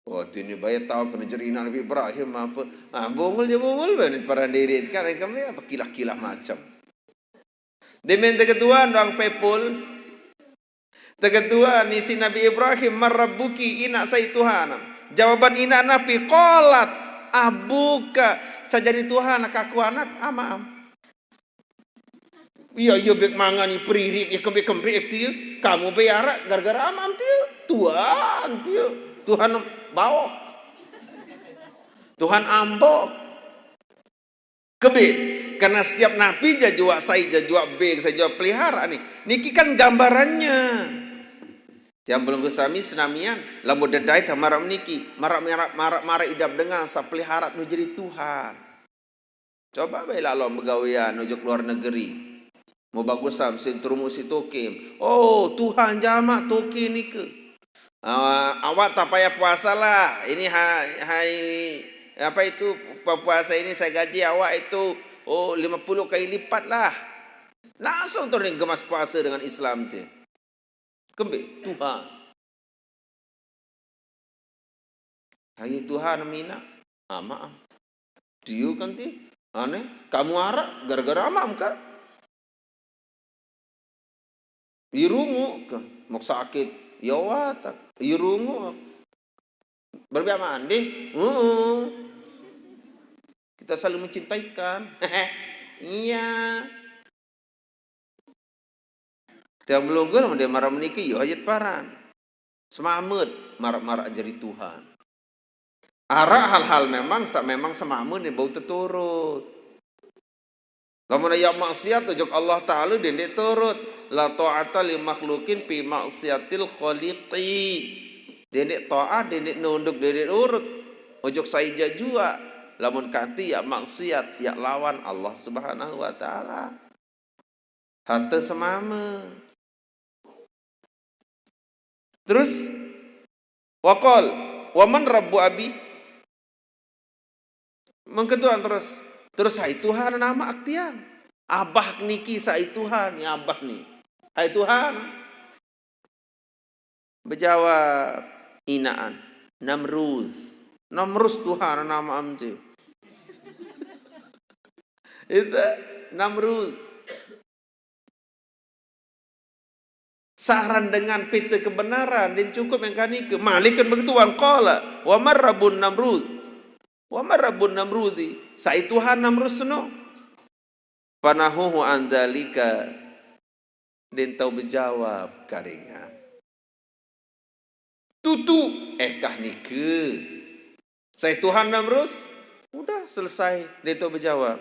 oh ini bayar tahu kena jerina Nabi Ibrahim apa? Bongol je bongol ben para diri kan kami apa kilah-kilah macam. Demen terketuan doang pepul. Terketuan ni si Nabi Ibrahim marabbuki, ina saya Tuhan. Jawaban ina Nabi qalat abuka, sajadi Tuhan aku anak amam. Iya bek mangani peririk ya kembe-kembe itu kamu bearak gara-gara amam tiu. Tuhan bawok. Tuhan ambok. Kebe Karena setiap nabi jajua saya jajua B, saya jajua pelihara nih. Niki kan gambarannya. Tiang belum sami senamian, lamu dedai tamara meniki, marak idap dengan sa pelihara nu jadi Tuhan. Coba baiklah lo begawian nujuk luar negeri. Mau bagus sam sinturumu si tokim. Oh, Tuhan jamak toki ni ke. Awak tak payah puasa lah. Ini hari apa itu puasa ini saya gaji awak itu 50 kali lipat lah. Langsung turun gemas puasa dengan Islam tu. Kembali Tuhan. Hai Tuhan mina. Maaf. Dia kan ti aneh. Kamu arak gara-gara amam kan? Irungu kan mau sakit. Ya watak. Irungu. Berbiak mandi. Kita selalu mencintaikan. Iya. Tiap belum guna dia marah meniki, yo hajat paran. Semamet marah-marah jadi Tuhan. Arah hal-hal memang semamet ni bau terturut. Lamun aya maksiat ujug Allah Taala den turut. La ta'ata li makhlukin fi maksiatil khaliqi. Dendek taat, dendek nunduk, dendek urut. Ujug saija jua. Lamun kanti ya maksiat, ya lawan Allah Subhanahu wa taala. Hatta semama. Terus waqal waman rabbu abi. Mengketuan terus hai Tuhan nama aktian. Abah niki sai Tuhan ya abah ni. Hai Tuhan. Berjawab inaan Namruz. Namruz Tuhan nama amti. Itu Namruz. Saran dengan pita kebenaran dan cukup yang kani ke malikan begituan qala wa marrabun namrud wa marrabun namrudi sai Tuhan Namrud seno panahuhu andalika den tau berjawab karingan tutu ekah nike sai Tuhan Namrud udah selesai den tau berjawab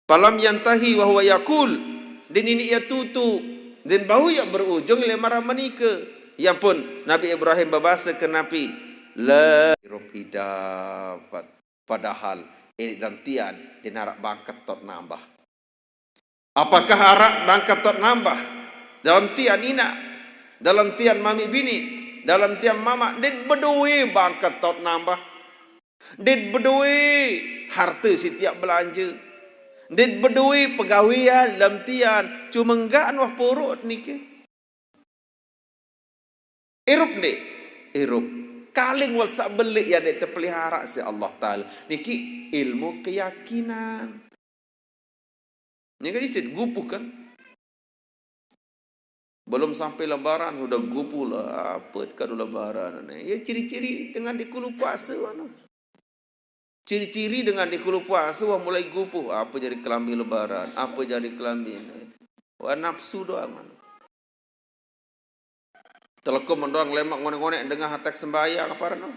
palam yantahi wa huwa yaqul den ini ya tutu dan bahu yang berujung oleh marah menika. Yang pun Nabi Ibrahim berbahasa ke Nabi. La dapat. Padahal ini dalam tian. Dia harap bangkat tot nambah. Apakah harap bangkat tot nambah? Dalam tian ina. Dalam tian mami bini. Dalam tian mama. Dia berdua bangkat tot nambah. Dia berdua harta setiap belanja. Dia berdua pegawaian dalam tian. Cuma enggak wah porot ni ke. Irup ni. Irup. Kaling wal sak belik yang dia terpelihara si Allah Ta'ala. Niki ilmu keyakinan. Ni kan disit gupu kan. Belum sampai lebaran sudah gupu lah. Apa kadu lebaran. Ya ciri-ciri dengan dikulu puasa mana. Ciri-ciri dengan dikulu puasa wah mulai gupuh. Apa jadi kelambi lebaran? Apa jadi kelambi ini? Wah nafsu doang man. Telekom mendoang lemak ngonek-ngonek dengan hatak sembahyang apa no?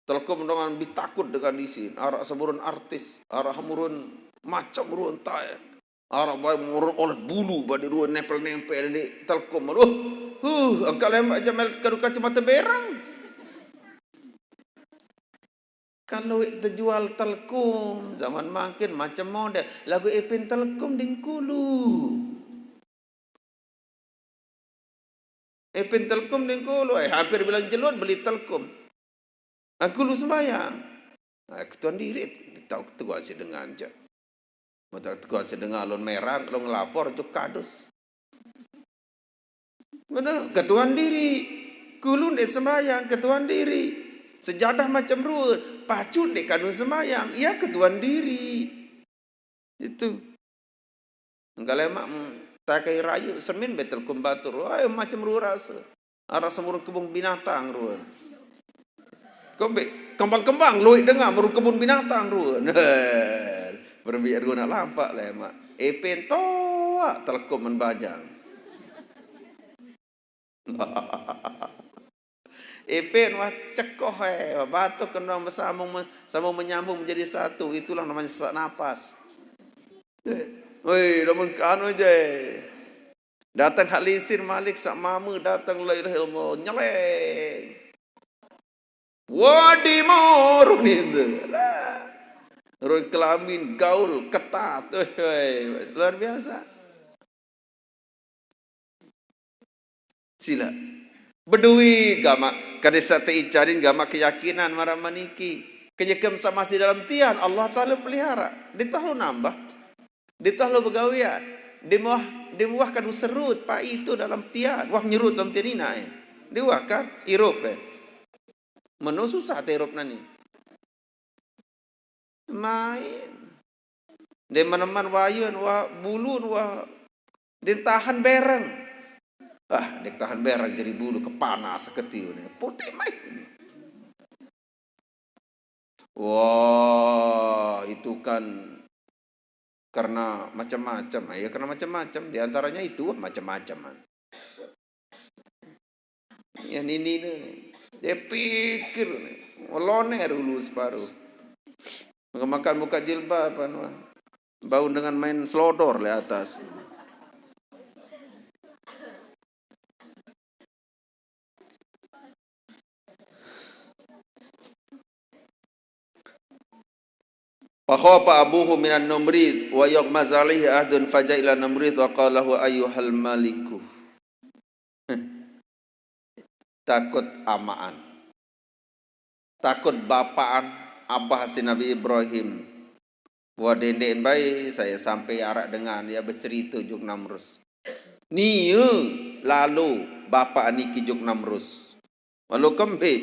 Telekom mendoang lebih takut dengan disin. Arak semurun artis, arak hamurun macam ruan tayak. Arak bayi murun oleh bulu badi ruan nempel-nempel di telekom. Angkat lemak jamel kaduka cemata berang. Kalau terjual Telkom zaman makin macam model lagu Ipin Telkom dingkulu. Ipin Telkom dingkulu. Hampir bilang jelut beli Telkom. Aku lu sembahyang. Ketuan diri tahu tegual sedengan je. Mata tegual sedengan alun merah kalau ngelapor itu kadus. Mana ketuan diri. Kulun dek sembahyang ketuan diri. Sejadah macam ruh, pacut dek kanun semayang, ia ketuan diri. Itu. Kalau emak tak kaya rayu, semin betul kumbatur, ay macam ruh rasa. Arah semurun kebun binatang ruh. Kembang-kembang, luik dengar murun kebun binatang ruh. Berbiar ruh nak lampak lah emak. Epen toak telkom membajang. Ipin wah cekoh batuk kena sama menyambung menjadi satu. Itulah namanya sesak napas. Woi, namun kanu je. Datang halisin Malik sak mama datang la ilaha illallah nyeleng. Wadi mor ni tu. Roy kelamin gaul ketat. Luar biasa. Sila. Bedui gama kadesa tei carin gama keyakinan marah maniki. Kejekem sama si dalam tian Allah Taala pelihara. Ditahlu nambah. Ditahlu begawian. Dimuah kan serut pak itu dalam tian. Wah nyerut dalam tian ini. Diwah kan irup Menu susah terup nani. Main. Dia meneman wayun wah bulun wah ditahan bereng. Dek tahan berang jadi bulu kepanas seketiu ni. Putih mai. Wah, itu kan karena macam-macam. Ya karena macam-macam. Di antaranya itu macam-macam. Yang ini nih. Dia pikir nih. Meloner dulu separuh. Makan buka jilbab apa bau dengan main selodor di atas. Fakhafa abuhu minan numrid wa yaqmaz alaihi ahdun fajaila numrid wa qala lahu ayyuhal maliku. Takut amaan. Takut bapaan abah si Nabi Ibrahim. Wa dendek bae saya sampai arak dengan dia bercerita juk Namrus. Niu lalu bapa niki juk Namrus. Walau kembe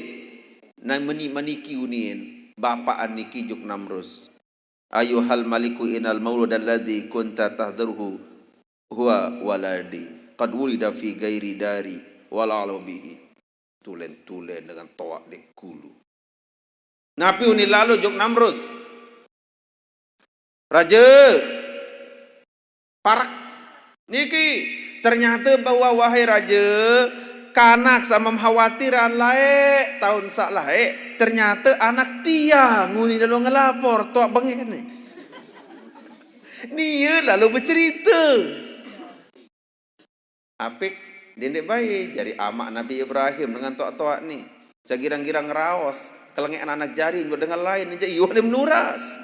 nang meniki unien bapa niki juk Namrus. Ayuhal maliku inal maulud alladhi kunta tahdharuhu huwa waladi qad wulida fi ghairi dari wala bihi. Tulen dengan toak di kulu. Napi uni lalu jok Namrus. Raja parak niki ternyata bahwa wahai raja kanak sama khawatiran lae tahun sak lae ternyata anak tiang nguni dalam ngelapor tok bengek ni. Dia lalu bercerita. Apik dendek baik jari amak Nabi Ibrahim dengan tok-tok ni. Sagirang-girang raos kelengek anak-anak jari dengan lain je iyo menuras.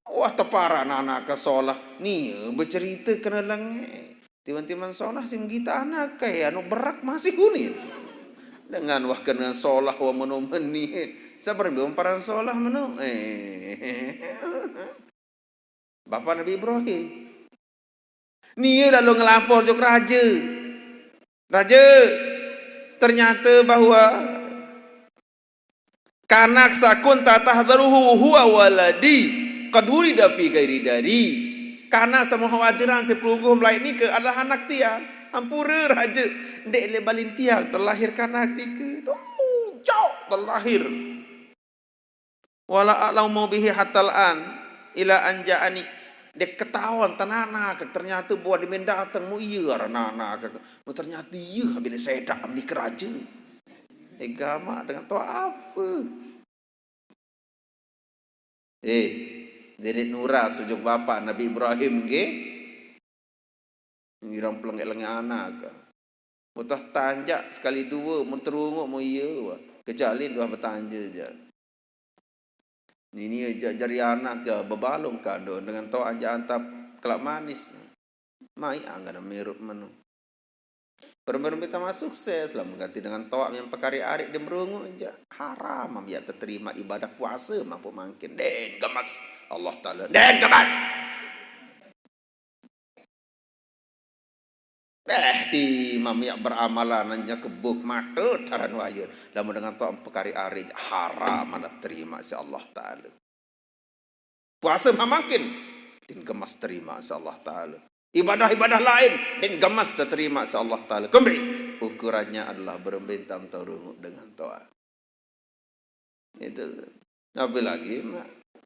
Wah tepara anak-anak ke solah ni bercerita kena lengek. Timan-timan solah sim kita anak kayak anu berak masih kuning. Dengan wah kena solah wa menu meni. Sabar bemparan solah menu. Bapak Nabi Ibrahim. Ni lalu ngelapor jok raja. Raja ternyata bahwa kanak sakun tatahdaruhu huwa waladi qad wulida fi ghairi dari. Karena semua khawatiran sepuluh lain ni ke adalah anak tiang. Ampura raja. Dek le balin tiang terlahir kanak ni ke. Jauh terlahir. Wala a'lamu bihi hatal an ila anja'ani. Dek ketahuan tanana ke ternyata buat di mendatang mu iya ranana ke. Mu ternyata iya bila saya dak amni ke raja. Agama dengan tahu apa. Dedek Nura sujuk bapak Nabi Ibrahim nggih. Ngirang pelengek-lengek anak. Mutah tanjak sekali dua mun terunguk mu iya. Kecuali dua bertanja je. Ini jari anak je bebalung kan dengan tau aja antap kelak manis. Mai anggan merup menu. Perempuan kita masuk sukses lah mengganti dengan toak yang pekari arik dia merungu aja haram biar terima ibadah puasa mampu makin den gemas Allah Taala den gemas ti mamiak beramalan nanya kebuk mata taran wayun lamun dengan toak pekari arik haram mana terima si Allah Taala puasa makin den gemas terima si Allah Taala. Ibadah-ibadah lain dan gemas terterima si Allah Ta'ala. Kembali. Ukurannya adalah berembentang terungu dengan toa. Itu. Nabi lagi.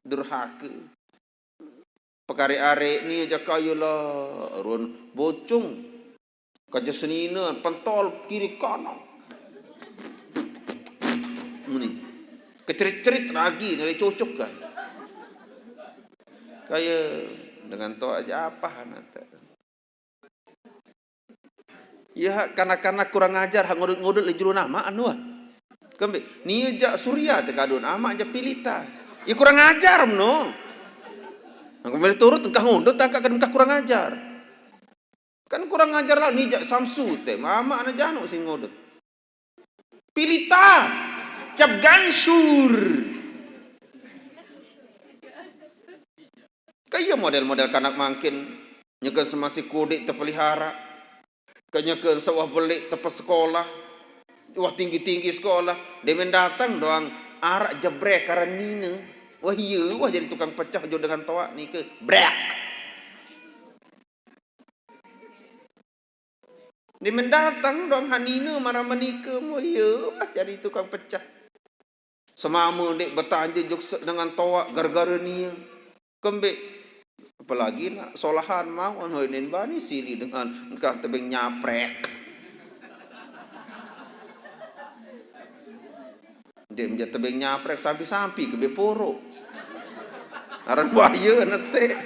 Durhaka. Pekari arek ni aja kayulah. Bocung. Kaja senina. Pentol kiri kanan. Kecerit-cerit lagi, nilai cocok kan. Kayak dengan to aja apa nanti. Ya kanak-kanak kurang ajar, ngudut-ngudut le juru nama anu ah. Kembe, ni jak surya te kadun, ama aja pilita. Ya kurang ajar no. Aku meli turut engkah ngudut tangka kan engkah kurang ajar. Kan kurang ajar lah ni jak samsu te, mama ana janu sing ngudut. Pilita. Cap gansur. Kayak model-model kanak mangkin nyekeun semasi kudik terpelihara. Kanyekeun sawah belik tepas sekolah. Wah tinggi-tinggi sekolah. Dia mendatang doang arak jebrek karanina. Wah iya, wah jadi tukang pecah jo dengan toa ni ke. Brek. Dia mendatang doang hanina marah menika. Wah iya, wah jadi tukang pecah. Semama dek bertanya jok dengan toa gara-gara ni. Kembek. Apalagi nak solahan mau hoinin bani sili dengan engkau tebing nyaprek. Dia menjadi tebing nyaprek sampi-sampi ke beporo. Aran bahaya nete.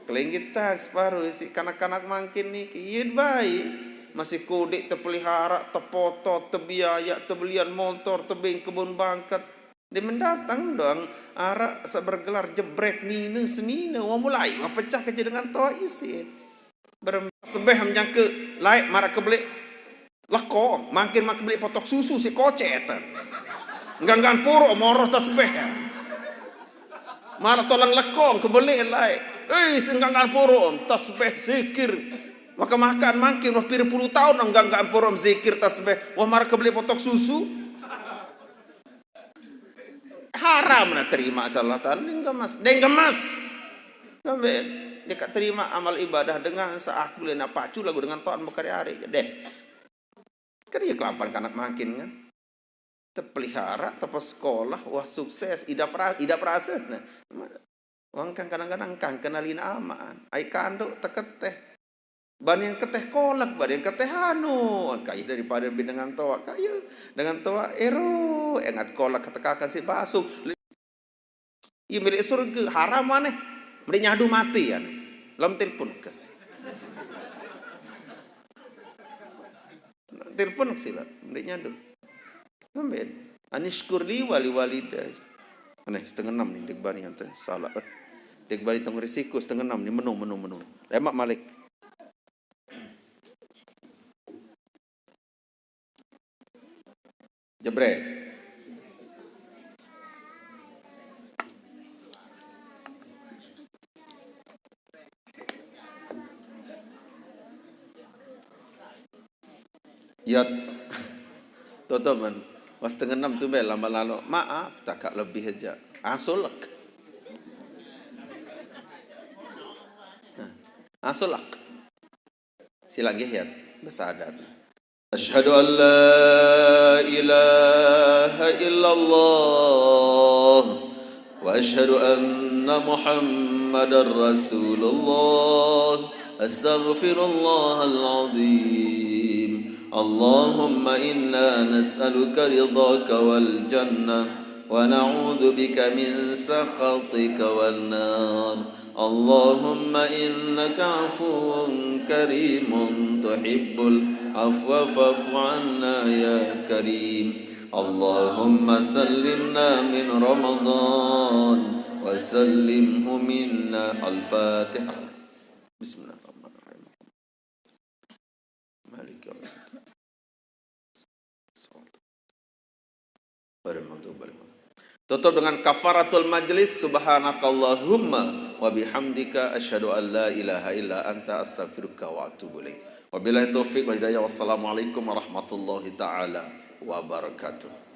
Kelinggit tak separuh si kanak-kanak mangkin ni kian baik. Masih kodek terpelihara, terpoto, terbiaya, terbelian motor, tebing kebun bangkat. Dia mendatang doang arak sebergelar jebrek nina senina. Wah mulai pecah kerja dengan toa isi. Sebeh menjangka laik marak kebelik. Lekong, makin belik potok susu si kocetan. Enggan puro moros tasbih. Marah tolong lekong kebelik laik. Enggan puro tasbih zikir. Maka makan makin wah pira puluh tahun enggan puro zikir tasbih. Wah marah kebelik potok susu. Haram nak terima Allah Ta'ala. Dia gemas. Dia tak terima amal ibadah dengan seaku lena pacu lagu dengan Tuhan berkarya-hari. Deh. Kan dia kelampan kanak makin kan. Terpelihara, tepas sekolah, wah sukses, idap rasa. Nah, wang kan kadang-kadang kan kenalin aman. Ai kanduk teketeh. Ban yang keteh kolak, ban yang keteh anu. Kaya daripada dengan toa, kaya dengan toa ero, engat kolak ketekakan si basuh. Ia milik surga, haram mana? Mereka nyadu mati ya. Lam telpon ke. Telpon sila, mereka nyadu. Amin. Anishkur li wali waliday. Aneh setengah 6 ni dek bani yang salah. Dek bani tong risiko setengah 6 ni menu. Lemak Malik. Jebrek. Ya, teman. Was setengah 6 tu bel lama lalu. Maaf, tak lebih aja. Asolak. Asolak. Sila gihyat besadat. Asyhadu an la ilaha illallah wa asyhadu anna Muhammadar Rasulullah. Astaghfirullahal azim. Allahumma inna nas'aluka ridhaka wal jannah wa na'udzu bika min sakhatika wan nar. Allahumma innaka afuwun karimun tuhibbul afwa fa'fu 'anna ya karim. Allahumma sallimna min Ramadan wa sallimhu minna. Al-Fatihah. Bismillahirrahmanirrahim. Malik Tutup dengan kafaratul majlis. Subhanakallahumma wa bihamdika asyhadu an la ilaha illa anta astaghfiruka wa atubu ilaik. Wabillahi taufiq wal hidayah. Wassalamualaikum warahmatullahi taala wabarakatuh.